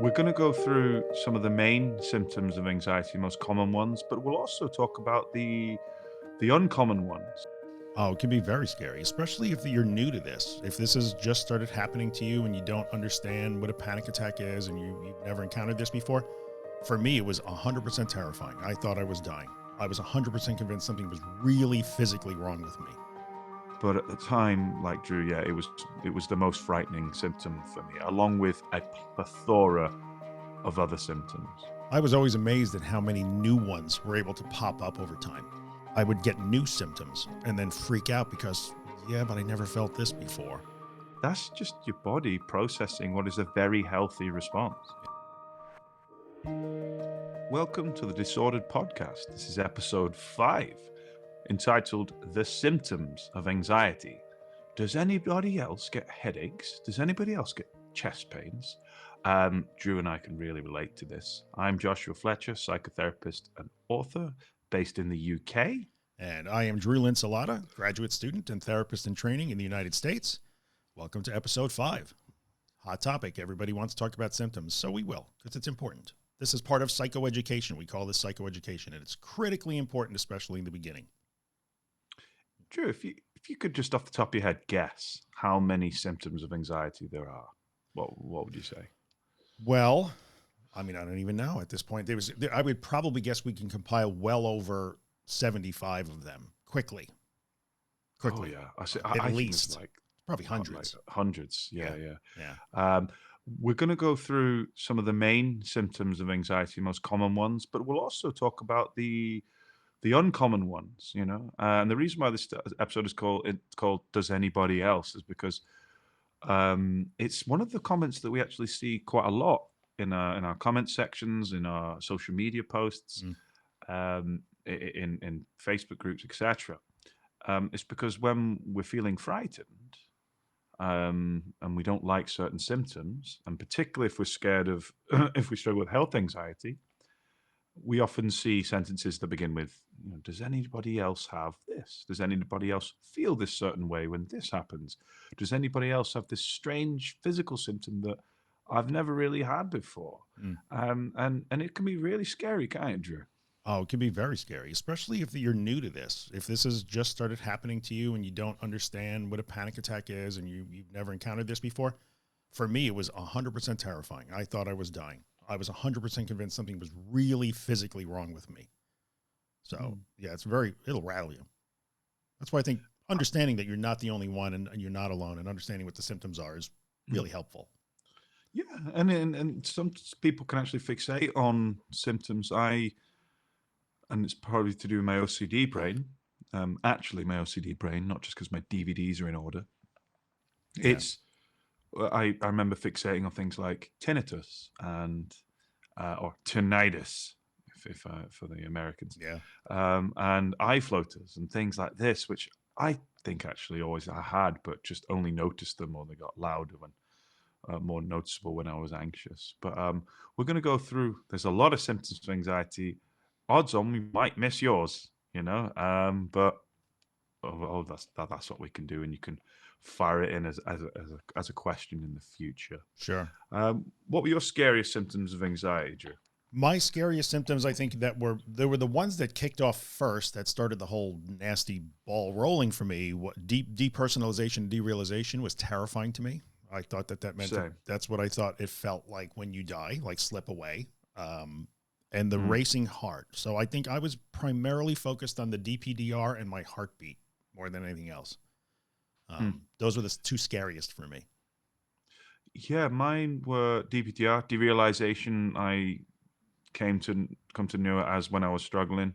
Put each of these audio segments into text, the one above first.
We're going to go through some of the main symptoms of anxiety, most common ones, but we'll also talk about the uncommon ones. Oh, it can be very scary, especially if you're new to this. If this has just started happening to you and you don't understand what a panic attack is and you've never encountered this before, for me, it was 100% terrifying. I thought I was dying. I was 100% convinced something was really physically wrong with me. But at the time, like Drew, yeah, it was the most frightening symptom for me, along with a plethora of other symptoms. I was always amazed at how many new ones were able to pop up over time. I would get new symptoms and then freak out because, yeah, but I never felt this before. That's just your body processing what is a very healthy response. Welcome to the Disordered Podcast. This is episode 5, entitled The Symptoms of Anxiety. Does anybody else get headaches? Does anybody else get chest pains? Drew and I can really relate to this. I'm Joshua Fletcher, psychotherapist and author based in the UK. And I am Drew Linsalata, graduate student and therapist in training in the United States. Welcome to episode 5. Hot topic. Everybody wants to talk about symptoms, so we will, because it's important. This is part of psychoeducation. We call this psychoeducation, and it's critically important, especially in the beginning. Drew, if you could just off the top of your head guess how many symptoms of anxiety there are, what would you say? Well, I mean, I don't even know at this point. I would probably guess we can compile well over 75 of them quickly. Oh yeah, I at least like probably hundreds. Like hundreds, yeah. Yeah. We're going to go through some of the main symptoms of anxiety, most common ones, but we'll also talk about the uncommon ones. And the reason why this episode is called "Does Anybody Else" is because it's one of the comments that we actually see quite a lot in our comment sections, in our social media posts, in Facebook groups, etc. It's because when we're feeling frightened, and we don't like certain symptoms, and particularly if we're scared of, if we struggle with health anxiety, we often see sentences that begin with, does anybody else have this? Does anybody else feel this certain way when this happens? Does anybody else have this strange physical symptom that I've never really had before? And it can be really scary, can't it, Drew? Oh, it can be very scary, especially if you're new to this. If this has just started happening to you and you don't understand what a panic attack is and you've never encountered this before, for me, it was 100% terrifying. I thought I was dying. I was 100% convinced something was really physically wrong with me. So yeah, it'll rattle you. That's why I think understanding that you're not the only one and you're not alone and understanding what the symptoms are is really helpful. Yeah. And some people can actually fixate on symptoms. And it's probably to do with my OCD brain. Actually, my OCD brain, not just because my DVDs are in order. Yeah. I remember fixating on things like tinnitus and or tinnitus, if for the Americans. Yeah. And eye floaters and things like this, which I think actually always I had, but just only noticed them, or they got louder when more noticeable when I was anxious. But we're going to go through. There's a lot of symptoms of anxiety. Odds on we might miss yours, but that's what we can do, and you can fire it in as a question in the future. Sure. What were your scariest symptoms of anxiety, Drew? My scariest symptoms, I think, they were the ones that kicked off first, that started the whole nasty ball rolling for me. What depersonalization, derealization was terrifying to me. I thought that meant that's what I thought it felt like when you die, like slip away. And the racing heart. So I think I was primarily focused on the DPDR and my heartbeat more than anything else. Those were the two scariest for me. Yeah, mine were DPDR, derealization. I come to know it as when I was struggling.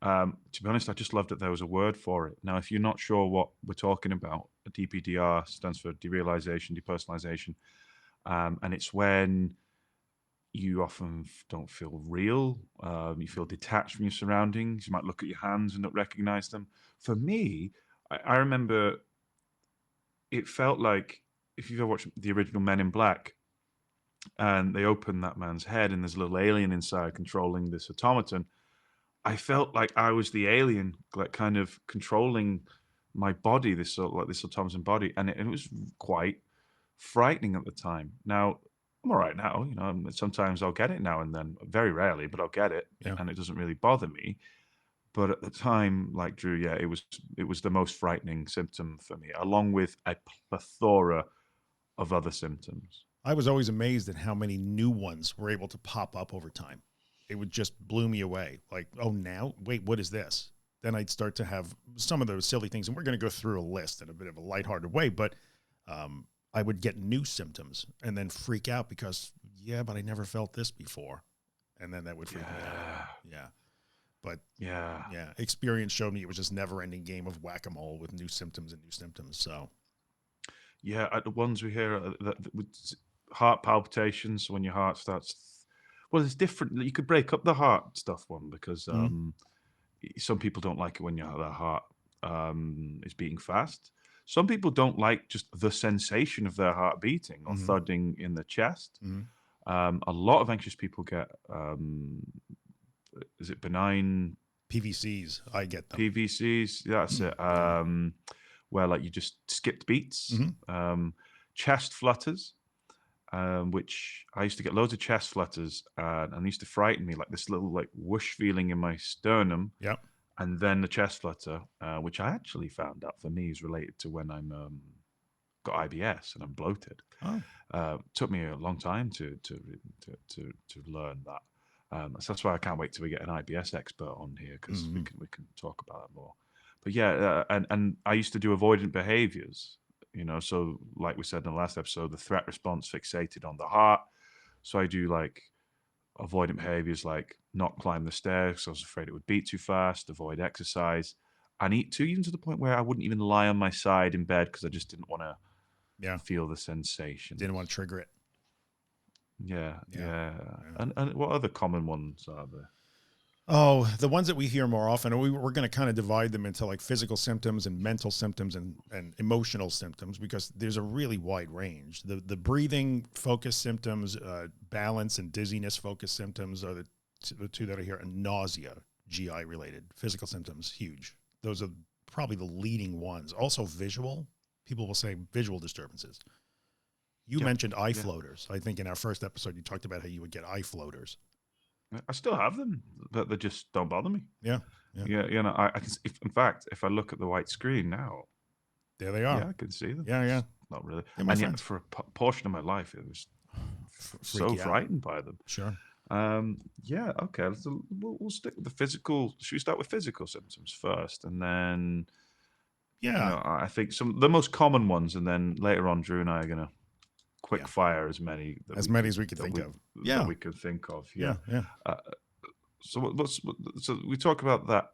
To be honest, I just loved that there was a word for it. Now, if you're not sure what we're talking about, DPDR stands for derealization, depersonalization. And it's when you often don't feel real. You feel detached from your surroundings. You might look at your hands and not recognize them. For me, I remember it felt like, if you've ever watched the original Men in Black, and they open that man's head and there's a little alien inside controlling this automaton, I felt like I was the alien, like kind of controlling my body, this automaton body. And it was quite frightening at the time. Now, I'm all right now. Sometimes I'll get it now and then, very rarely, but I'll get it, Yeah. and it doesn't really bother me. But at the time, like Drew, yeah, it was the most frightening symptom for me, along with a plethora of other symptoms. I was always amazed at how many new ones were able to pop up over time. It would just blew me away. Like, oh, now, wait, what is this? Then I'd start to have some of those silly things, and we're going to go through a list in a bit of a lighthearted way, but I would get new symptoms and then freak out because, yeah, but I never felt this before. And then that would freak me out. Yeah, Yeah. But yeah, yeah, experience showed me it was just never ending game of whack-a-mole with new symptoms and new symptoms. So, yeah. The ones we hear with heart palpitations when your heart starts. Well, it's different. You could break up the heart stuff one because mhm, some people don't like it when their heart is beating fast. Some people don't like just the sensation of their heart beating or mhm, thudding in the chest. mhm. A lot of anxious people get, is it benign PVCs, I get them. PVCs? That's it. Yeah. Where like you just skipped beats. Mhm. Chest flutters, which I used to get loads of chest flutters, and used to frighten me, like this little like whoosh feeling in my sternum, Yep. and then the chest flutter, which I actually found out for me is related to when I'm got IBS and I'm bloated. Oh, Took me a long time to learn that. So that's why I can't wait till we get an IBS expert on here because we mhm. can talk about that more. But yeah, and I used to do avoidant behaviors. So like we said in the last episode, the threat response fixated on the heart. So I do like avoidant behaviors like not climb the stairs because I was afraid it would beat too fast, avoid exercise, and eat too, even to the point where I wouldn't even lie on my side in bed because I just didn't want to Yeah. feel the sensations. Didn't want to trigger it. Yeah, Yeah. yeah. Yeah. And what other common ones are there? Oh, the ones that we hear more often, we're going to kind of divide them into like physical symptoms and mental symptoms and emotional symptoms because there's a really wide range. The breathing focus symptoms, balance and dizziness focus symptoms are the two that are here, and nausea, GI related. Physical symptoms, huge. Those are probably the leading ones. Also visual. People will say visual disturbances. You Yep. mentioned eye Yeah. floaters. I think in our first episode, you talked about how you would get eye floaters. I still have them, but they just don't bother me. Yeah. Yeah. Yeah, I can. In fact, if I look at the white screen now, There they are. yeah, I can see them. Yeah. Yeah. It's not really, They're my and yet friends. for a portion of my life, it was Freak so you out. frightened by them. Sure. Yeah, okay. We'll stick with the physical. Should we start with physical symptoms first, and then Yeah. I think some the most common ones, and then later on, Drew and I are gonna quick Yeah. fire as many that As we many can as we could that think we of. that Yeah. we can think of. Yeah. Yeah. Yeah. Uh, so so we talk about that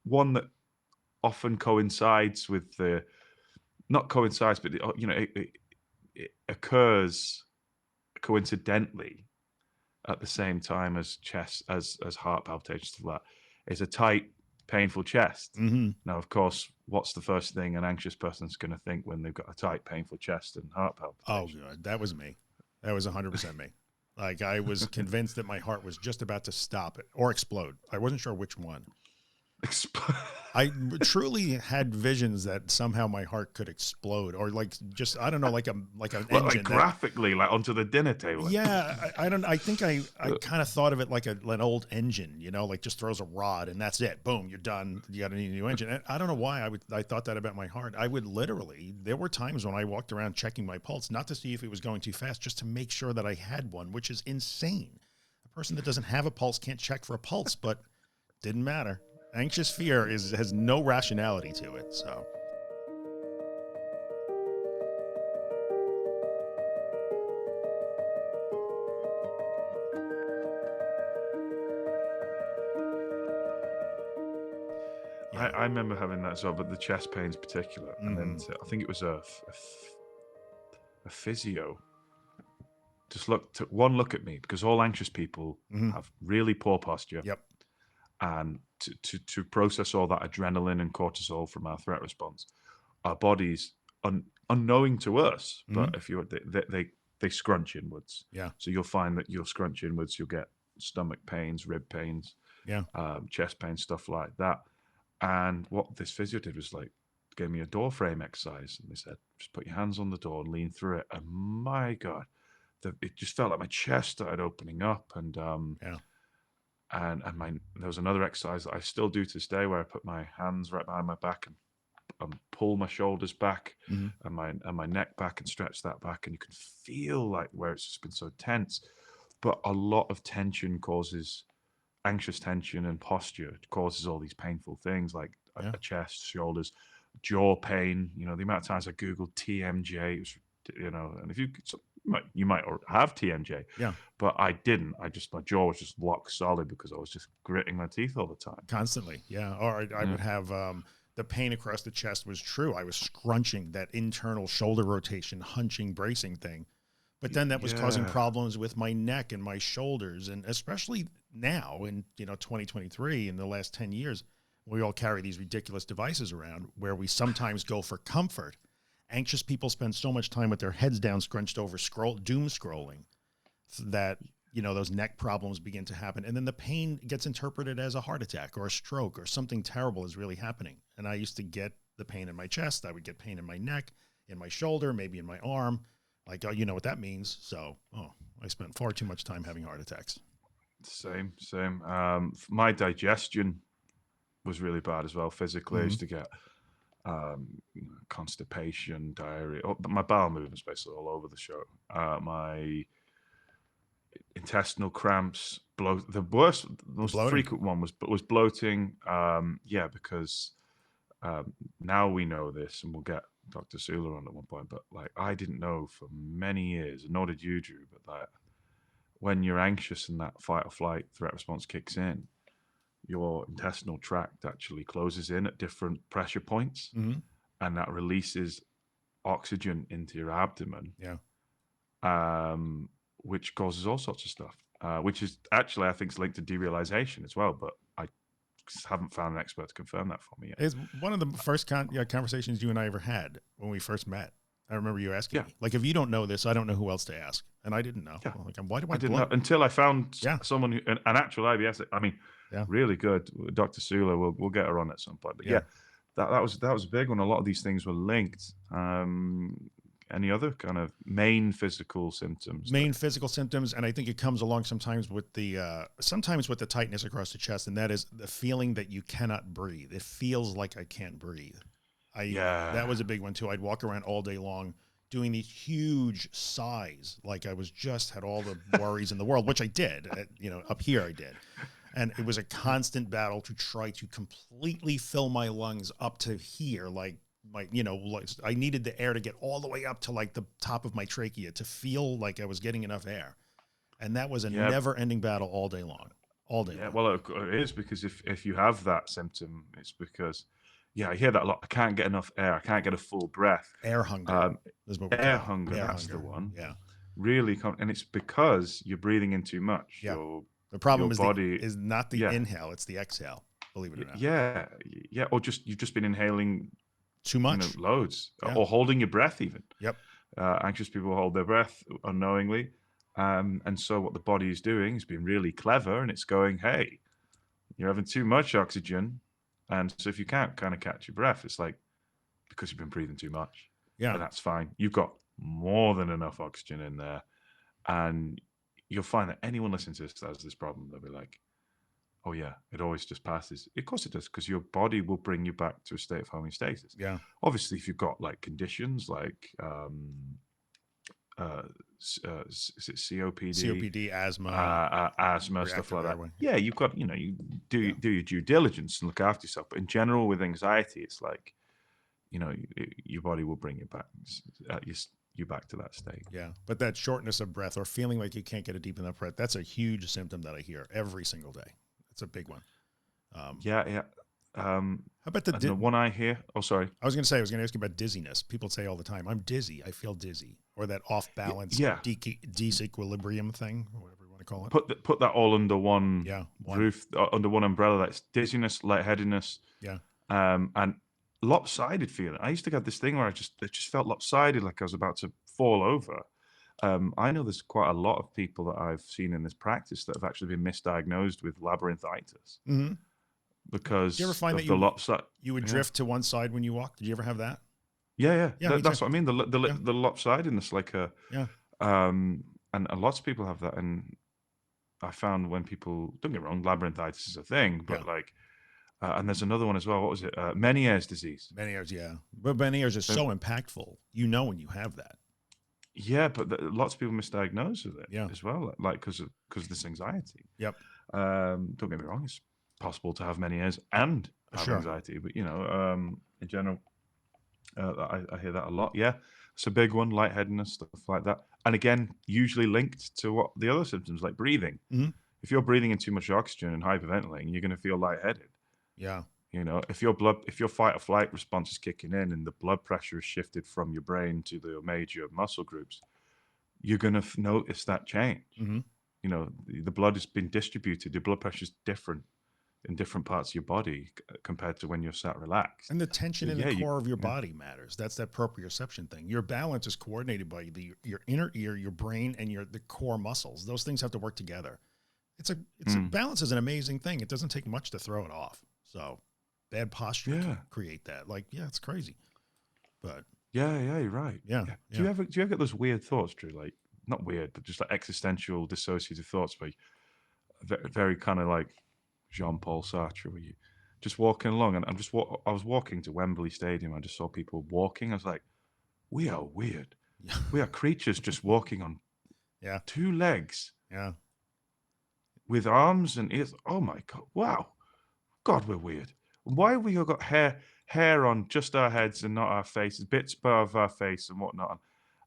one that often coincides with the not coincides, but it occurs coincidentally at the same time as chest as heart palpitations stuff like that, is a tight, painful chest. Mm-hmm. Now, of course, what's the first thing an anxious person's going to think when they've got a tight, painful chest and heart Oh, palpitations? God. That was me. That was 100% me. Like I was convinced that my heart was just about to stop it or explode. I wasn't sure which one. I truly had visions that somehow my heart could explode or like just I don't know like an Like engine that graphically, like onto the dinner table. yeah I don't I think I kind of thought of it like an old engine, you know, like just throws a rod and that's it, boom, you're done, you got to need a new engine. And I don't know why I thought that about my heart. I would literally, there were times when I walked around checking my pulse not to see if it was going too fast, just to make sure that I had one, which is insane. A person that doesn't have a pulse can't check for a pulse, but didn't matter. Anxious fear has no rationality to it. So yeah. I remember having that as well, but the chest pains particular. And then Mm-hmm. I think it was a physio just took one look at me because all anxious people Mm-hmm. have really poor posture, Yep. and to process all that adrenaline and cortisol from our threat response, our bodies unknowing to us, Mm-hmm. but if you they scrunch inwards. Yeah. So you'll find that you'll scrunch inwards, you'll get stomach pains, rib pains, Yeah. chest pain, stuff like that. And what this physio did was like gave me a door frame exercise, and they said just put your hands on the door and lean through it. And my God, it just felt like my chest started opening up, Yeah. and there was another exercise that I still do to this day where I put my hands right behind my back and pull my shoulders back Mm-hmm. and my neck back and stretch that back, and you can feel like where it's just been so tense. But a lot of tension causes anxious tension, and posture causes all these painful things like Yeah. a chest, shoulders, jaw pain. You know, the amount of times I googled TMJ, it was, and if you might have TMJ, Yeah. but I didn't. My jaw was just locked solid because I was just gritting my teeth all the time. Constantly. Yeah. Or I Yeah. would have, the pain across the chest was true. I was scrunching, that internal shoulder rotation, hunching, bracing thing. But then that was causing Yeah. problems with my neck and my shoulders. And especially now in, 2023, in the last 10 years, we all carry these ridiculous devices around where we sometimes go for comfort. Anxious people spend so much time with their heads down, scrunched over, doom scrolling, that, those neck problems begin to happen. And then the pain gets interpreted as a heart attack or a stroke or something terrible is really happening. And I used to get the pain in my chest. I would get pain in my neck, in my shoulder, maybe in my arm. Like, oh, you know what that means. So, I spent far too much time having heart attacks. Same. My digestion was really bad as well. Physically, I used to get constipation, diarrhea. My bowel movements basically all over the show. My intestinal cramps, the most bloating. frequent one was bloating. Because now we know this, and we'll get Dr. Sula on at one point. But like, I didn't know for many years, nor did you, Drew. But that when you're anxious and that fight or flight threat response kicks in, your intestinal tract actually closes in at different pressure points, Mm-hmm. and that releases oxygen into your abdomen. Yeah. Which causes all sorts of stuff, which is actually, I think, is linked to derealization as well. But I haven't found an expert to confirm that for me yet. It's one of the first conversations you and I ever had when we first met. I remember you asking me, like, if you don't know this, I don't know who else to ask. And I didn't know. Yeah. Like, why do I didn't know until I found someone an actual IBS. I mean, really good. Dr. Sula, we'll get her on at some point. But that was a big one. A lot of these things were linked. Any other kind of main physical symptoms? And I think it comes along sometimes with the tightness across the chest, and that is the feeling that you cannot breathe. It feels like I can't breathe. That was a big one too. I'd walk around all day long doing these huge sighs, like I was just had all the worries in the world, which I did. Up here I did. And it was a constant battle to try to completely fill my lungs up to here, like I needed the air to get all the way up to like the top of my trachea to feel like I was getting enough air. And that was a never-ending battle all day long. Well, it is, because if you have that symptom, it's because, I hear that a lot. I can't get enough air. I can't get a full breath. Air hunger. Air hunger. That's the one. Yeah. Really, and it's because you're breathing in too much. Yeah. The problem is not the inhale; it's the exhale. Believe it or not. Yeah. Or you've just been inhaling too much, loads, or holding your breath even. Yep. Anxious people hold their breath unknowingly. And so what the body is doing is being really clever, and it's going, hey, you're having too much oxygen. And so if you can't kind of catch your breath, it's like, because you've been breathing too much. Yeah. And that's fine. You've got more than enough oxygen in there. And you'll find that anyone listening to this has this problem. They'll be like, oh yeah, it always just passes. Of course it does, because your body will bring you back to a state of homeostasis. Yeah. Obviously, if you've got like conditions like is it COPD, asthma, stuff like that. Yeah, you've got, you do your due diligence and look after yourself. But in general, with anxiety, it's like, your body will bring you back, you back to that state. Yeah, but that shortness of breath or feeling like you can't get a deep enough breath, that's a huge symptom that I hear every single day. It's a big one. How about the one I hear? Oh, sorry. I was going to ask you about dizziness. People say all the time, I'm dizzy. I feel dizzy. Or that off balance, disequilibrium thing, or whatever you want to call it. Put that all under one roof, under one umbrella. That's dizziness, lightheadedness. Yeah. And lopsided feeling. I used to have this thing where it just felt lopsided, like I was about to fall over. I know there's quite a lot of people that I've seen in this practice that have actually been misdiagnosed with labyrinthitis. Mm-hmm. Because did you ever find that the lopsided, you would drift to one side when you walk? Did you ever have that? Yeah. That's what I mean. The lopsidedness, like a and lots of people have that. And I found when people, don't get me wrong, labyrinthitis is a thing, Yeah. but like, and there's another one as well. What was it? Meniere's disease. Meniere's, yeah. But Meniere's is so impactful. You know when you have that. Yeah, but lots of people misdiagnose with it Yeah. as well, like because of this anxiety. Yep. Don't get me wrong; it's possible to have Meniere's and have Sure. anxiety, but you know, in general, I hear that a lot. Yeah, it's a big one: lightheadedness, stuff like that. And again, usually linked to what the other symptoms, like breathing. Mm-hmm. If you're breathing in too much oxygen and hyperventilating, you're going to feel lightheaded. Yeah. You know, if your fight or flight response is kicking in and the blood pressure is shifted from your brain to the major muscle groups, you're going to notice that change. Mm-hmm. You know, the blood has been distributed. Your blood pressure is different in different parts of your body compared to when you're sat relaxed. And the tension in the core of your body matters. That's that proprioception thing. Your balance is coordinated by your inner ear, your brain, and the core muscles. Those things have to work together. Balance is an amazing thing. It doesn't take much to throw it off. So bad posture can create that. Like, yeah, it's crazy. But yeah, you're right. Yeah. Do you ever get those weird thoughts, Drew? Like, not weird, but just like existential dissociative thoughts where very, very kind of like Jean-Paul Sartre, where you just walking along, and I was walking to Wembley Stadium. I just saw people walking. I was like, we are weird. We are creatures just walking on two legs. Yeah. With arms and ears. Oh my God. Wow. God, we're weird. Why have we all got hair on just our heads and not our faces, bits above our face and whatnot?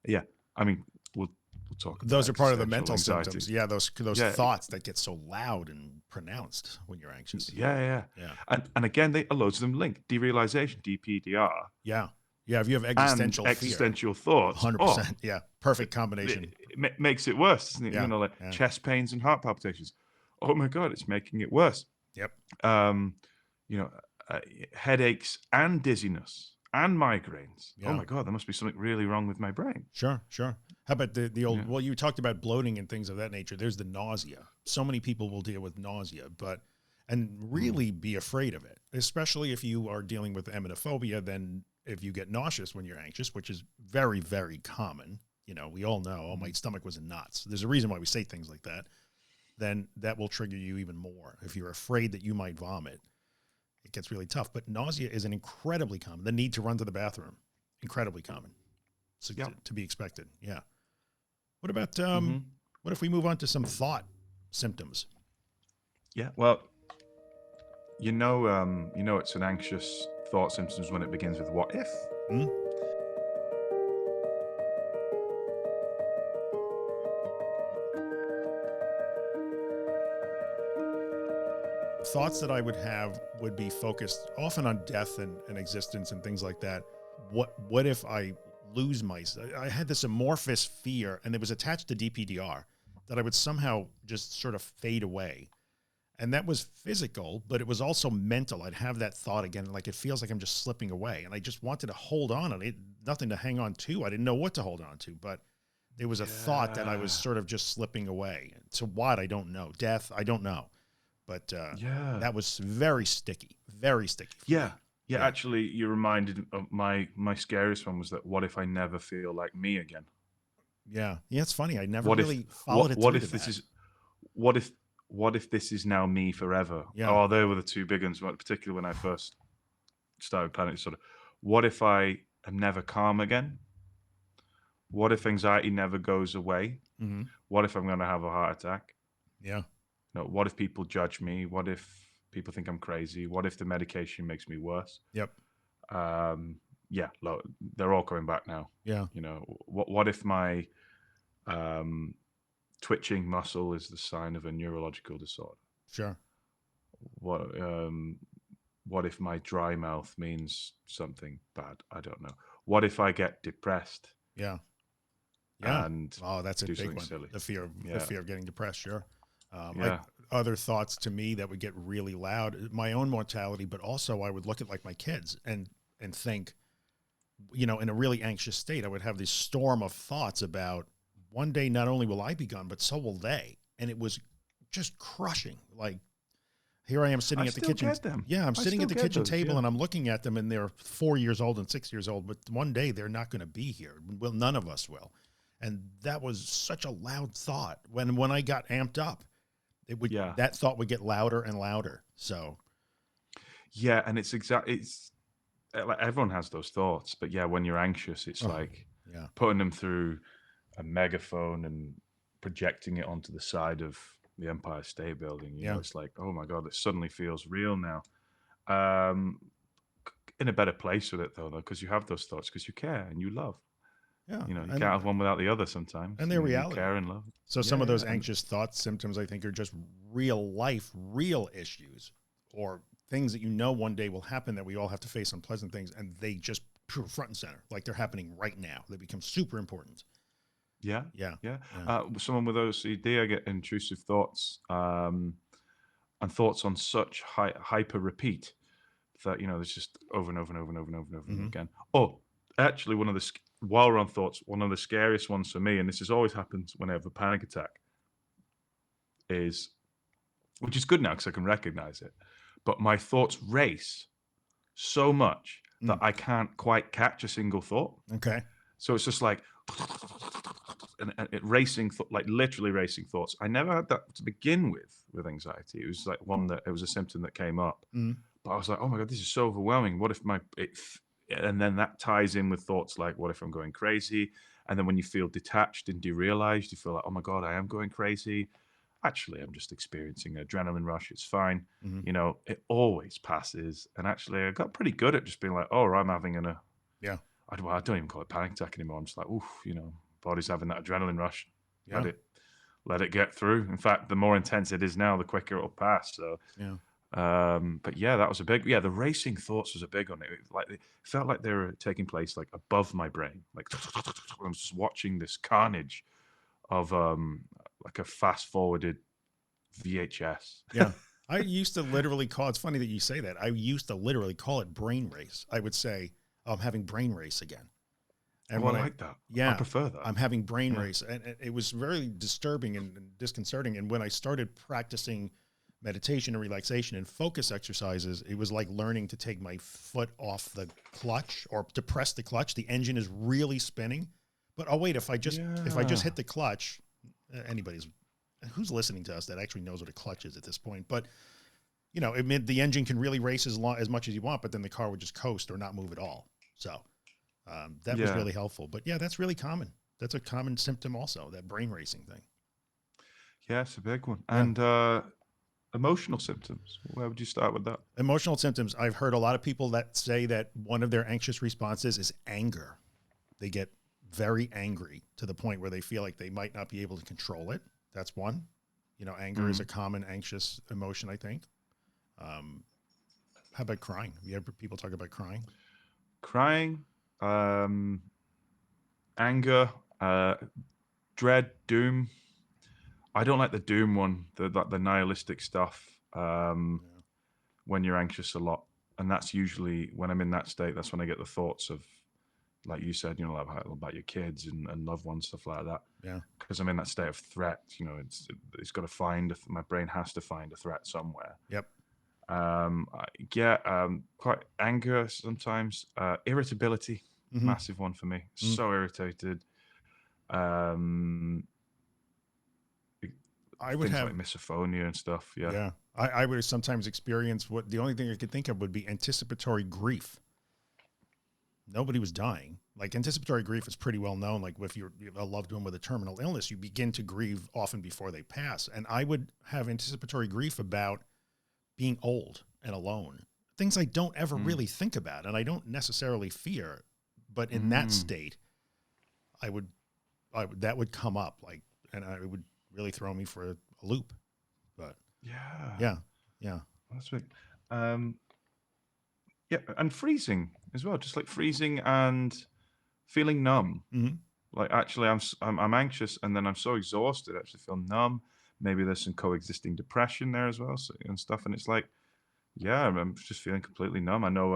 Yeah. I mean, we'll talk about those are part of the existential mental anxiety. symptoms. Yeah. Those thoughts that get so loud and pronounced when you're anxious. Yeah. And again, loads of them link derealization, DPDR. Yeah. Yeah. If you have existential and existential thoughts. 100%. Yeah. Perfect combination. It makes it worse, doesn't it? Yeah. You know, like chest pains and heart palpitations. Oh my God, it's making it worse. Yep. You know, headaches and dizziness and migraines. Yeah. Oh my God, there must be something really wrong with my brain. Sure. How about the old, well, you talked about bloating and things of that nature. There's the nausea. So many people will deal with nausea, and really be afraid of it, especially if you are dealing with emetophobia. Then if you get nauseous when you're anxious, which is very, very common, you know, we all know, oh, my stomach was in knots. There's a reason why we say things like that. Then that will trigger you even more. If you're afraid that you might vomit, it gets really tough. But nausea is an incredibly common, the need to run to the bathroom, incredibly common. So to be expected. Yeah. What about, what if we move on to some thought symptoms? Yeah. Well, you know, it's an anxious thought symptoms when it begins with what if. Thoughts that I would have would be focused often on death and existence and things like that. What if I lose I had this amorphous fear, and it was attached to DPDR, that I would somehow just sort of fade away. And that was physical, but it was also mental. I'd have that thought again, like it feels like I'm just slipping away. And I just wanted to hold on and it, nothing to hang on to. I didn't know what to hold on to, but there was a thought that I was sort of just slipping away. To what, I don't know. Death, I don't know. But that was very sticky, very sticky. Yeah. Actually, you reminded of my scariest one was that what if I never feel like me again? Yeah. It's funny. I never really followed it through. What if this is now me forever? Yeah. Oh, they were the two big ones, particularly when I first started planning sort of, what if I am never calm again? What if anxiety never goes away? Mm-hmm. What if I'm going to have a heart attack? Yeah. What if people judge me? What if people think I'm crazy? What if the medication makes me worse? Yep. They're all coming back now. Yeah. You know, what if my twitching muscle is the sign of a neurological disorder? Sure. What if my dry mouth means something bad? I don't know. What if I get depressed? Yeah. And that's a big one. Silly. The fear of getting depressed. Sure. Like other thoughts to me that would get really loud, my own mortality, but also I would look at like my kids and think, you know, in a really anxious state, I would have this storm of thoughts about one day, not only will I be gone, but so will they. And it was just crushing. Like, here I am sitting at the kitchen. I'm sitting at the kitchen table and I'm looking at them, and they're 4 years old and 6 years old, but one day they're not going to be here. Well, none of us will. And that was such a loud thought. When I got amped up, Yeah. that thought would get louder and louder. So Yeah. And it's like everyone has those thoughts, but yeah, when you're anxious, it's oh, like yeah. putting them through a megaphone and projecting it onto the side of the Empire State Building. You know, Yeah. it's like, oh my God, it suddenly feels real now. Um, in a better place with it though, because you have those thoughts because you care and you love. Yeah. You know, you can't have one without the other sometimes. And You their know, you reality. care and love. So some Yeah, of yeah. those And anxious thoughts, symptoms, I think, are just real life, real issues, or things that one day will happen that we all have to face, unpleasant things, and they just front and center, like they're happening right now. They become super important. yeah, Yeah. yeah. Yeah. Someone with OCD, I get intrusive thoughts, and thoughts on such hyper repeat that, you know, there's just over and over and over and over and over and over and over Hmm. again. Oh, actually, while we're on thoughts, one of the scariest ones for me, and this has always happened when I have a panic attack, is, which is good now because I can recognize it, but my thoughts race so much that Mm. I can't quite catch a single thought. Okay. So it's just like, and it racing, like literally racing thoughts. I never had that to begin with anxiety. It was like it was a symptom that came up. Mm. But I was like, oh my God, this is so overwhelming. What if and then that ties in with thoughts like, what if I'm going crazy? And then when you feel detached and derealized, you feel like, oh my God, I am going crazy. Actually, I'm just experiencing an adrenaline rush. It's fine. Hmm. You know, it always passes. And actually, I got pretty good at just being like, oh, I'm having Yeah. I don't even call it panic attack anymore. I'm just like, oof, you know, body's having that adrenaline rush. Yeah. Let it get through. In fact, the more intense it is now, the quicker it'll pass. So, Yeah. but yeah, that was the racing thoughts was a big one. It felt like they were taking place like above my brain. Like I was just watching this carnage of like a fast forwarded VHS. Yeah. I used to literally call, it's funny that you say that. I used to literally call it brain race. I would say, oh, I'm having brain race again. And Oh, I when like that. I yeah, prefer that. I'm having brain Yeah. race. And it was very disturbing and disconcerting. And when I started practicing meditation and relaxation and focus exercises, it was like learning to take my foot off the clutch or to press the clutch. The engine is really spinning, but oh wait, if I just Yeah. hit the clutch, anybody's who's listening to us that actually knows what a clutch is at this point. But you know, it meant the engine can really race as much as you want, but then the car would just coast or not move at all. So that was Yeah. really helpful. But yeah, that's really common. That's a common symptom also, that brain racing thing. Yeah, it's a big one. Yeah. And emotional symptoms. Where would you start with that? Emotional symptoms. I've heard a lot of people that say that one of their anxious responses is anger. They get very angry to the point where they feel like they might not be able to control it. That's one. You know, anger is a common anxious emotion, I think. How about crying? Have you ever people talk about crying? Crying, anger, dread, doom. I don't like the doom one, the nihilistic stuff. Yeah. When you're anxious a lot, and that's usually when I'm in that state. That's when I get the thoughts of, like you said, you know, about your kids and loved ones, stuff like that. Yeah. Because I'm in that state of threat. You know, it's got to find my brain has to find a threat somewhere. Yep. Quite anger sometimes, irritability, Mm-hmm. massive one for me. Mm. So irritated. Um, I would Things have, like misophonia and stuff. Yeah. yeah, I would sometimes experience what the only thing I could think of would be anticipatory grief. Nobody was dying. Like anticipatory grief is pretty well known. Like if you have a loved one with a terminal illness, you begin to grieve often before they pass. And I would have anticipatory grief about being old and alone, things I don't ever Mm. really think about and I don't necessarily fear. But in that Mm. state, that would come up like, and it would really throw me for a loop. But Yeah. yeah, yeah, That's big. Um, yeah, and freezing as well. Just like freezing and feeling numb. mm-hmm. Like actually, I'm anxious, and then I'm so exhausted. I actually feel numb. Maybe there's some coexisting depression there as well, so, and stuff. And it's like, yeah, I'm just feeling completely numb. I know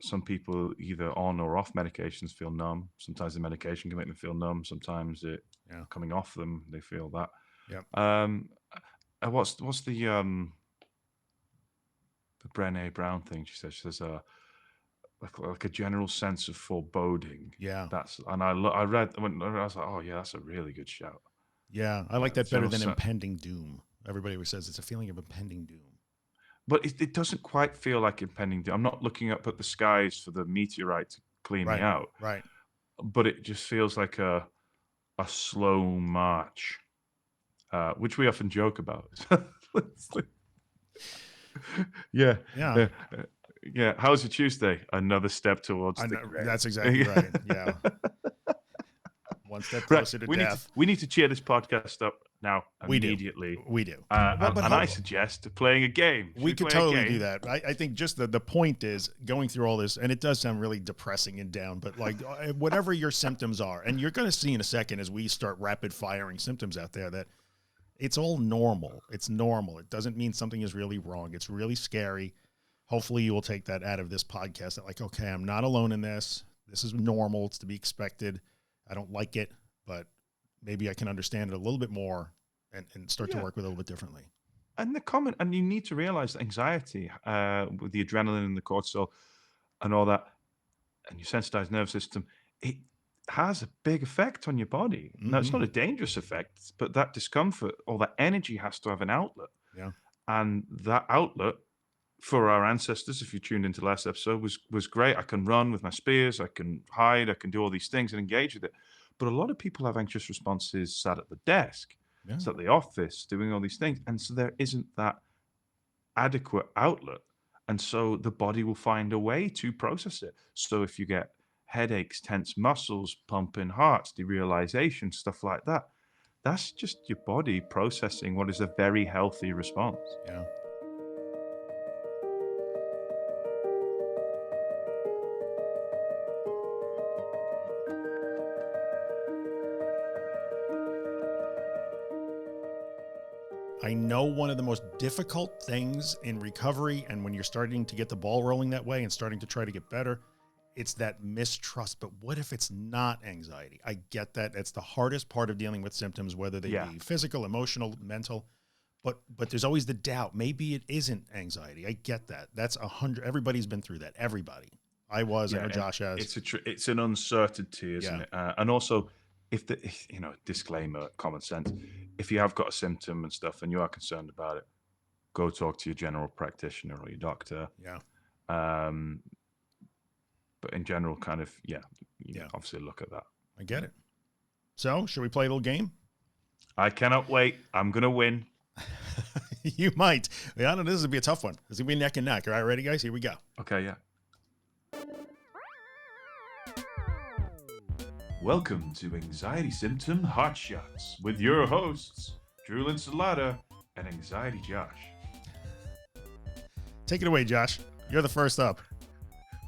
some people either on or off medications feel numb. Sometimes the medication can make them feel numb. Sometimes Yeah, coming off them, they feel that. yep. Um, what's the Brené Brown thing? She says like a general sense of foreboding. Yeah. And I read when I was like, oh yeah, that's a really good shout. Yeah. I like that better General than sense. impending doom. Everybody always says it's a feeling of impending doom. But it doesn't quite feel like impending doom. I'm not looking up at the skies for the meteorite to clean me out, Right. but it just feels like a slow march, which we often joke about. Yeah, Yeah. yeah, yeah. How's your Tuesday? Another step towards I the know, grave. that's exactly right. Yeah. One step Right. closer to We death. need to cheer this podcast up now We do. immediately. We do. And I suggest playing a game. Should we could play a totally game? do that. I think just the point is going through all this, and it does sound really depressing and down, but like whatever your symptoms are, and you're going to see in a second as we start rapid firing symptoms out there that it's all normal. It's normal. It doesn't mean something is really wrong. It's really scary. Hopefully you will take that out of this podcast that like, okay, I'm not alone in this. This is normal. It's to be expected. I don't like it, but maybe I can understand it a little bit more and start to work with it a little bit differently. And you need to realize that anxiety, with the adrenaline and the cortisol and all that, and your sensitized nervous system, it has a big effect on your body. Now, it's not a dangerous effect, but that discomfort, all that energy has to have an outlet. Yeah. And that outlet for our ancestors, if you tuned into last episode, was great. I can run with my spears, I can hide, I can do all these things and engage with it. But a lot of people have anxious responses sat at the desk, sat at the office, doing all these things. And so there isn't that adequate outlet. And so the body will find a way to process it. So if you get headaches, tense muscles, pumping hearts, derealization, stuff like that, that's just your body processing what is a very healthy response. Yeah. I know one of the most difficult things in recovery, and when you're starting to get the ball rolling that way and starting to try to get better, it's that mistrust. But what if it's not anxiety? I get that. That's the hardest part of dealing with symptoms, whether they be physical, emotional, mental. But there's always the doubt. Maybe it isn't anxiety. I get that. That's 100. Everybody's been through that. Everybody. I was. I know Josh has. It's an uncertainty, isn't it? And also, if disclaimer, common sense. If you have got a symptom and stuff, and you are concerned about it, go talk to your general practitioner or your doctor. Yeah. But in general, kind of, obviously look at that. I get it. So, should we play a little game? I cannot wait. I'm gonna win. You might. I don't know. This will be a tough one. This will be neck and neck. All right, ready, guys? Here we go. Okay, yeah. Welcome to Anxiety Symptom Hot Shots with your hosts, Drew Linsalata and Anxiety Josh. Take it away, Josh. You're the first up.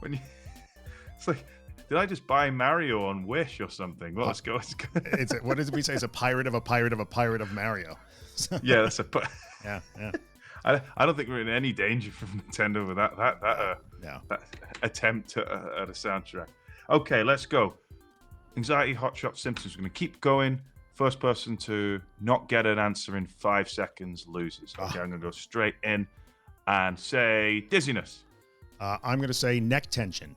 It's like, did I just buy Mario on Wish or something? Well, let's go. What did we say? It's a pirate of a pirate of a pirate of Mario. Yeah, that's yeah. I don't think we're in any danger from Nintendo with that attempt at a soundtrack. Okay, let's go. Anxiety hotshot symptoms. We're going to keep going. First person to not get an answer in 5 seconds loses. Okay, I'm going to go straight in and say dizziness. I'm going to say neck tension.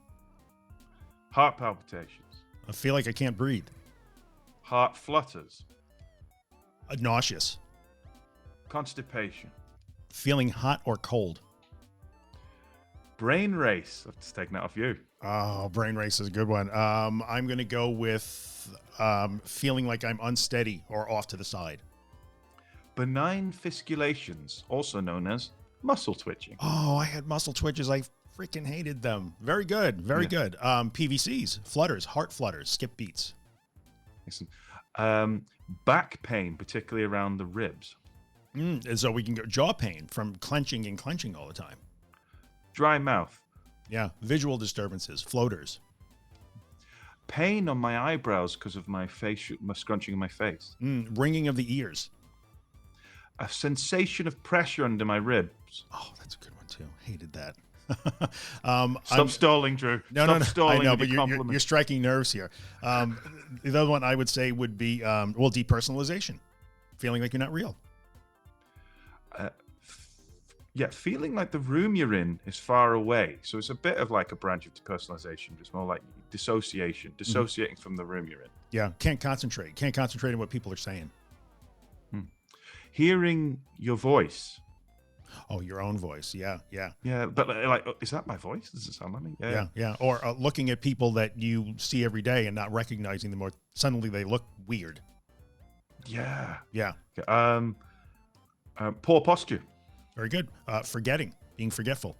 Heart palpitations. I feel like I can't breathe. Heart flutters. Nauseous. Constipation. Feeling hot or cold. Brain race. I've just taken that off you. Oh, brain race is a good one. I'm going to go with feeling like I'm unsteady or off to the side. Benign fisculations, also known as muscle twitching. Oh, I had muscle twitches. I freaking hated them. Very good. Very good. PVCs, flutters, heart flutters, skip beats. Excellent. Back pain, particularly around the ribs. And so we can go jaw pain from clenching and clenching all the time. Dry mouth. Yeah. Visual disturbances, floaters. Pain on my eyebrows because of my scrunching of my face. Ringing of the ears. A sensation of pressure under my ribs. Oh, that's a good one too. Hated that. Stop stalling, Drew. No. Stalling. I know, but you're striking nerves here. The other one I would say would be, depersonalization. Feeling like you're not real. Yeah, feeling like the room you're in is far away. So it's a bit of like a branch of depersonalization, just more like dissociation, dissociating from the room you're in. Yeah, can't concentrate. Can't concentrate on what people are saying. Hearing your voice. Oh, your own voice. Yeah, yeah. Yeah, but like, is that my voice? Does it sound like me? Yeah, yeah. Or looking at people that you see every day and not recognizing them, or suddenly they look weird. Yeah. Yeah. Poor posture. Very good. Forgetting, being forgetful.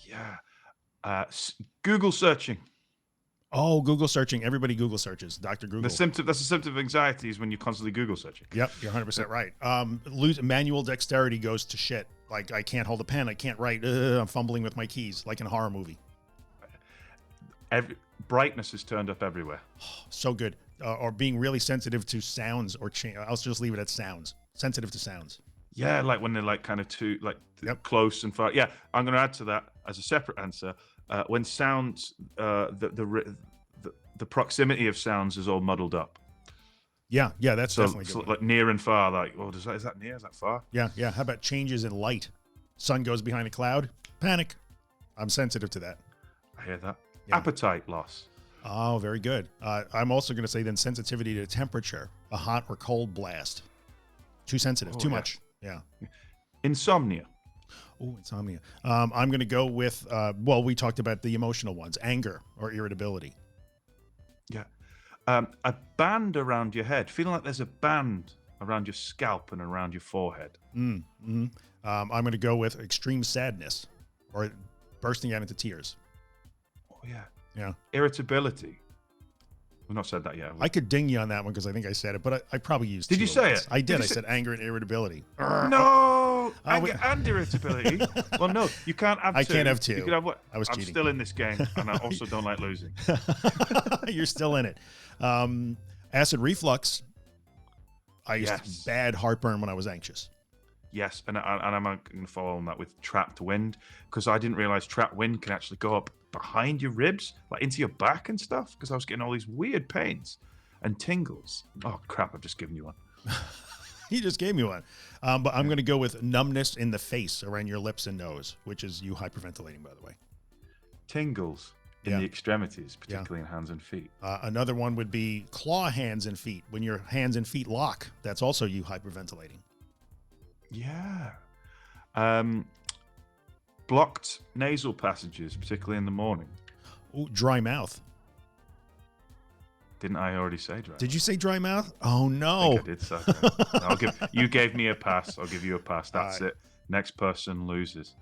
Yeah. Google searching. Oh, Google searching. Everybody Google searches. Dr. Google. That's a symptom of anxiety is when you're constantly Google searching. Yep, you're 100% right. Manual dexterity goes to shit. Like, I can't hold a pen. I can't write. I'm fumbling with my keys, like in a horror movie. Brightness is turned up everywhere. So good. Or being really sensitive to sounds, or I'll just leave it at sounds. Sensitive to sounds. Yeah, like when they're like kind of too like close and far. Yeah, I'm going to add to that as a separate answer. When sounds, the proximity of sounds is all muddled up. Yeah, that's definitely good. So like near and far, like, oh, is that near? Is that far? Yeah. How about changes in light? Sun goes behind a cloud. Panic. I'm sensitive to that. I hear that. Yeah. Appetite loss. Oh, very good. I'm also going to say then sensitivity to temperature, a hot or cold blast. Too sensitive, too much. Yeah. Insomnia. Oh, insomnia. I'm going to go with, we talked about the emotional ones, anger or irritability. Yeah. A band around your head, feeling like there's a band around your scalp and around your forehead. I'm going to go with extreme sadness or bursting out into tears. Oh, yeah. Yeah. Irritability. We've not said that yet. I could ding you on that one because I think I said it, but I probably used. Did you say it? I did. I said anger and irritability. No, anger and irritability. Well, no, you can't have two. I can't have two. You can have what? I was I'm cheating. still in this game, and I also don't like losing. You're still in it. Acid reflux. I used to bad heartburn when I was anxious. Yes, and I'm going to follow on that with trapped wind, because I didn't realize trapped wind can actually go up behind your ribs, like into your back and stuff, because I was getting all these weird pains and tingles. Oh, crap, I've just given you one. You just gave me one. But I'm going to go with numbness in the face around your lips and nose, which is you hyperventilating, by the way. Tingles in the extremities, particularly in hands and feet. Another one would be claw hands and feet. When your hands and feet lock, that's also you hyperventilating. Yeah. Blocked nasal passages, particularly in the morning. Ooh, dry mouth. Didn't I already say dry? Did you say dry mouth? Oh no! I think I did. So you gave me a pass. I'll give you a pass. That's it. Next person loses.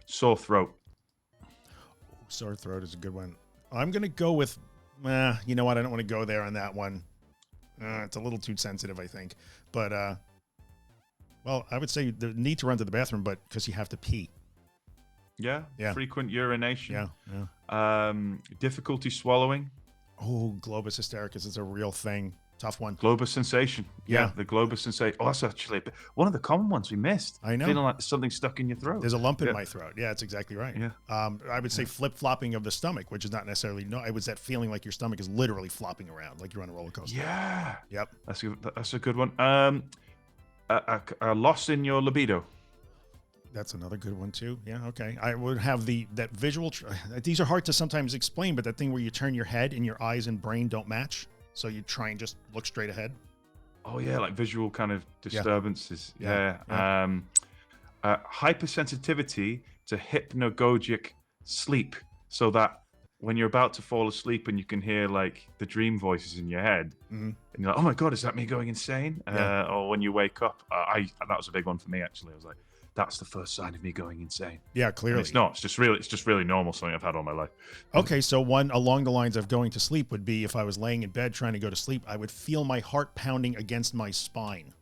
Sore throat. Sore throat is a good one. I'm gonna go with. You know what? I don't want to go there on that one. It's a little too sensitive, I think. But well, I would say the need to run to the bathroom, but because you have to pee. Yeah. Frequent urination. Yeah. Difficulty swallowing. Oh, globus hystericus is a real thing. Tough one. Globus sensation. Yeah, the globus sensation. Oh, that's actually one of the common ones we missed. I know. Feeling like there's something stuck in your throat. There's a lump in my throat. Yeah, that's exactly right. Yeah. I would say flip-flopping of the stomach, which is not necessarily it was that feeling like your stomach is literally flopping around, like you're on a roller coaster. Yeah. Yep. That's a good one. A loss in your libido. That's another good one too. Yeah. Okay. I would have that visual. These are hard to sometimes explain, but that thing where you turn your head and your eyes and brain don't match, so you try and just look straight ahead. Oh yeah, like visual kind of disturbances. Yeah. Hypersensitivity to hypnagogic sleep, so that when you're about to fall asleep and you can hear like the dream voices in your head, and you're like, "Oh my god, is that me going insane?" Or when you wake up, that was a big one for me actually. I was like, "That's the first sign of me going insane." Yeah, clearly. And it's not. It's just really normal. Something I've had all my life. Okay, so one along the lines of going to sleep would be if I was laying in bed trying to go to sleep, I would feel my heart pounding against my spine.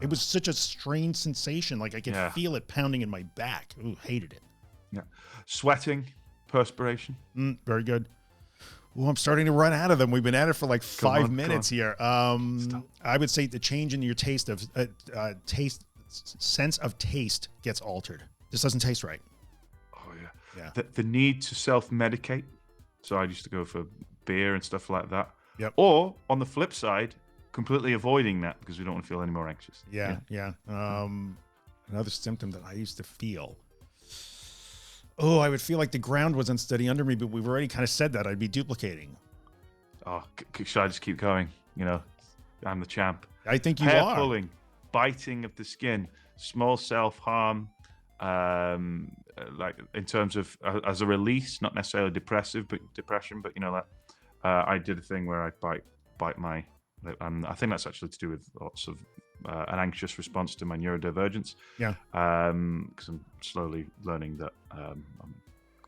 It was such a strange sensation. Like I could feel it pounding in my back. Ooh, hated it. Yeah. Sweating, perspiration. Very good. Well, I'm starting to run out of them. We've been at it for like 5 minutes here. I would say the change in your taste of sense of taste gets altered. This doesn't taste right. Oh yeah. The need to self-medicate. So I used to go for beer and stuff like that. Yep. Or on the flip side, completely avoiding that because we don't want to feel any more anxious. Yeah. Another symptom that I used to feel. Oh, I would feel like the ground was unsteady under me, but we've already kind of said that. I'd be duplicating. Oh, should I just keep going? You know, I'm the champ. I think you Hair are. pulling, biting of the skin, small self-harm, like in terms of as a release, not necessarily depression, but you know that I did a thing where I bite my, and I think that's actually to do with lots of an anxious response to my neurodivergence. Yeah. Because I'm slowly learning that I'm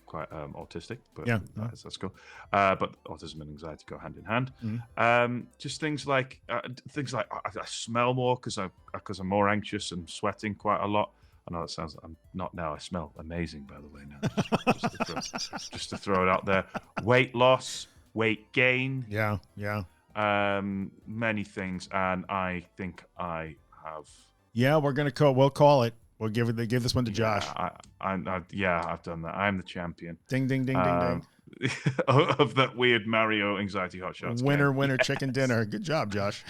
quite autistic, but yeah, that's cool. But autism and anxiety go hand in hand. Just things like I smell more because I'm more anxious and sweating quite a lot. I know that sounds. I'm not now. I smell amazing, by the way. Now, just to throw it out there. Weight loss, weight gain. Yeah. Many things, and I think I have. Yeah, we'll call it. We'll give this one to Josh. I've done that. I'm the champion. Ding, ding, ding, ding, ding. Of that weird Mario anxiety hot shots. Winner, yes. Chicken dinner. Good job, Josh.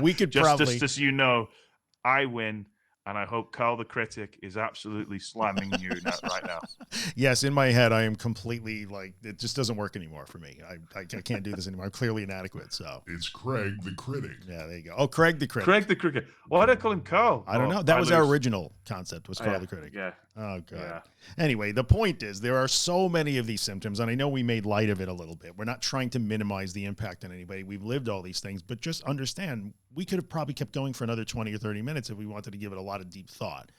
We could just as you know, I win. And I hope Carl the Critic is absolutely slamming you right now. Yes, in my head, I am completely like, it just doesn't work anymore for me. I can't do this anymore. I'm clearly inadequate. So it's Craig the Critic. Yeah, there you go. Oh, Craig the Critic. Craig the Critic. Why did I call him Carl? I don't know. That was our original concept, was Carl the Critic. Yeah. Oh, God. Yeah. Anyway, the point is there are so many of these symptoms, and I know we made light of it a little bit. We're not trying to minimize the impact on anybody. We've lived all these things, but just understand we could have probably kept going for another 20 or 30 minutes if we wanted to give it a lot of deep thought.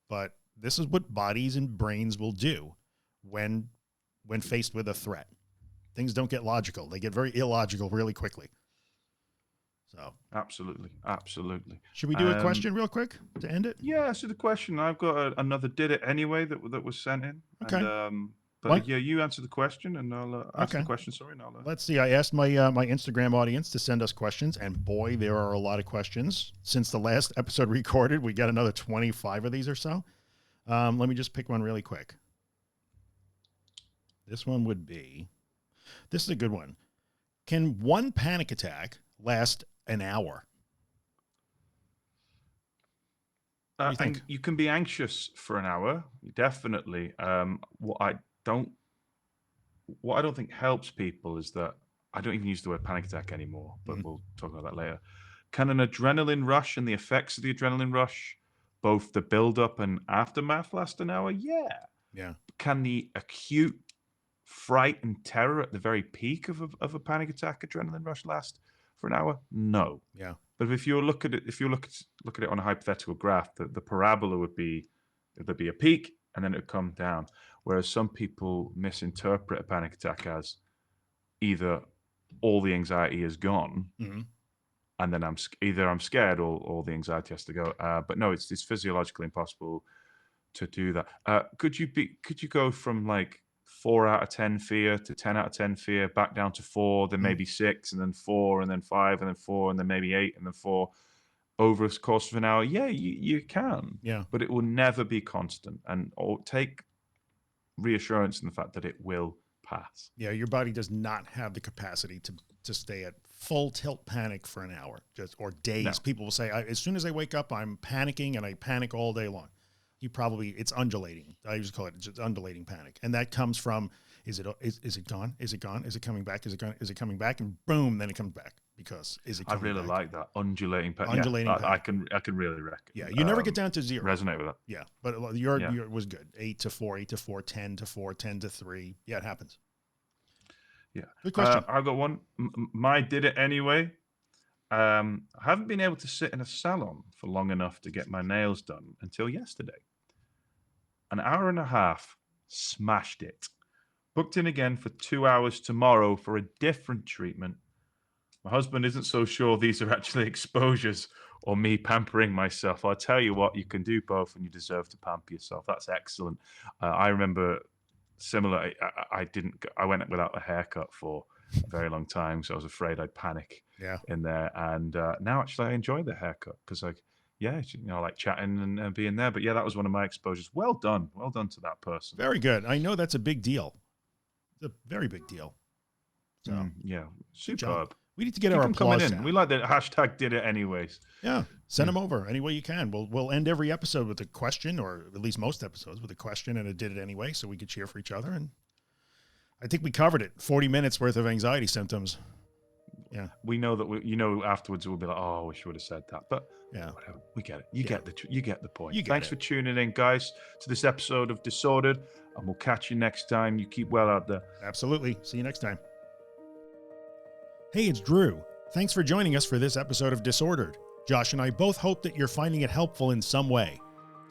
But this is what bodies and brains will do when faced with a threat. Things don't get logical. They get very illogical really quickly. So absolutely. Should we do a question real quick to end it? Yeah. So the question, I've got another did it anyway that was sent in. Okay. And, but yeah, you answer the question, and I'll answer the question. Sorry, and let's see. I asked my my Instagram audience to send us questions, and boy, there are a lot of questions since the last episode recorded. We got another 25 of these or so. Let me just pick one really quick. This one would be. This is a good one. Can one panic attack last an hour? And you can be anxious for an hour, definitely. What I don't think helps people is that I don't even use the word panic attack anymore, but we'll talk about that later. Can an adrenaline rush and the effects of the adrenaline rush, both the build-up and aftermath, last an hour? Yeah. Can the acute fright and terror at the very peak of a panic attack adrenaline rush last for an hour? No. Yeah. But if you look at it on a hypothetical graph, the parabola would be there'd be a peak and then it would come down. Whereas some people misinterpret a panic attack as either all the anxiety is gone, and then I'm scared or all the anxiety has to go. But no, it's physiologically impossible to do that. Could you go from like 4 out of 10 fear to 10 out of 10 fear, back down to 4, then maybe 6, and then 4, and then 5, and then 4, and then maybe 8, and then 4 over a course of an hour? Yeah, you can. Yeah. But it will never be constant, and take reassurance in the fact that it will pass. Yeah, your body does not have the capacity to stay at full tilt panic for an hour or days. No. People will say, as soon as I wake up, I'm panicking, and I panic all day long. It's undulating. I usually call it just undulating panic. And that comes from, is it gone? Is it gone? Is it coming back? Is it gone? Is it coming back? And boom, then it comes back because is it coming back? I really like that. Undulating panic. Undulating panic. I can really reckon. Yeah. You never get down to 0. Resonate with that. Yeah. But your was good. 8 to 4, 8 to 4, 10 to 4, 10 to 3. Yeah, it happens. Yeah. Good question. I've got one. My did it anyway. I haven't been able to sit in a salon for long enough to get my nails done until yesterday. An hour and a half, smashed it. Booked in again for 2 hours tomorrow for a different treatment. My husband isn't so sure these are actually exposures or me pampering myself. I'll tell you what, you can do both and you deserve to pamper yourself. That's excellent. I remember similar, I went without a haircut for a very long time, so I was afraid I'd panic in there. And now actually I enjoy the haircut because I like chatting and being there. But yeah, that was one of my exposures. Well done to that person. Very good. I know that's a big deal. It's a very big deal. So yeah, superb. We need to get Keep our them coming applause in. sound. We like the hashtag did it anyways. Yeah, send them over any way you can. We'll end every episode with a question, or at least most episodes with a question and a did it anyway, so we could cheer for each other. And I think we covered it. 40 minutes worth of anxiety symptoms. Yeah, we know that afterwards we'll be like, oh, we should have said that, but yeah, whatever. We get it. You get the point. You get Thanks it. for tuning in, guys, to this episode of Disordered, and we'll catch you next time. You keep well out there. Absolutely. See you next time. Hey, it's Drew. Thanks for joining us for this episode of Disordered. Josh and I both hope that you're finding it helpful in some way.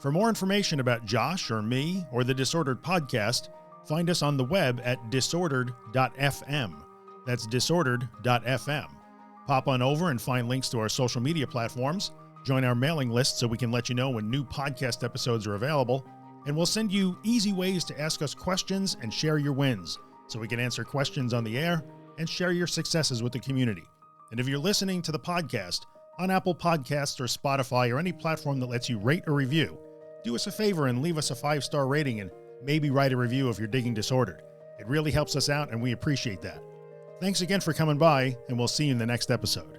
For more information about Josh or me or the Disordered podcast, find us on the web at disordered.fm. That's disordered.fm. Pop on over and find links to our social media platforms. Join our mailing list so we can let you know when new podcast episodes are available. And we'll send you easy ways to ask us questions and share your wins so we can answer questions on the air and share your successes with the community. And if you're listening to the podcast on Apple Podcasts or Spotify or any platform that lets you rate or review, do us a favor and leave us a 5-star rating and maybe write a review if you're digging Disordered. It really helps us out and we appreciate that. Thanks again for coming by, and we'll see you in the next episode.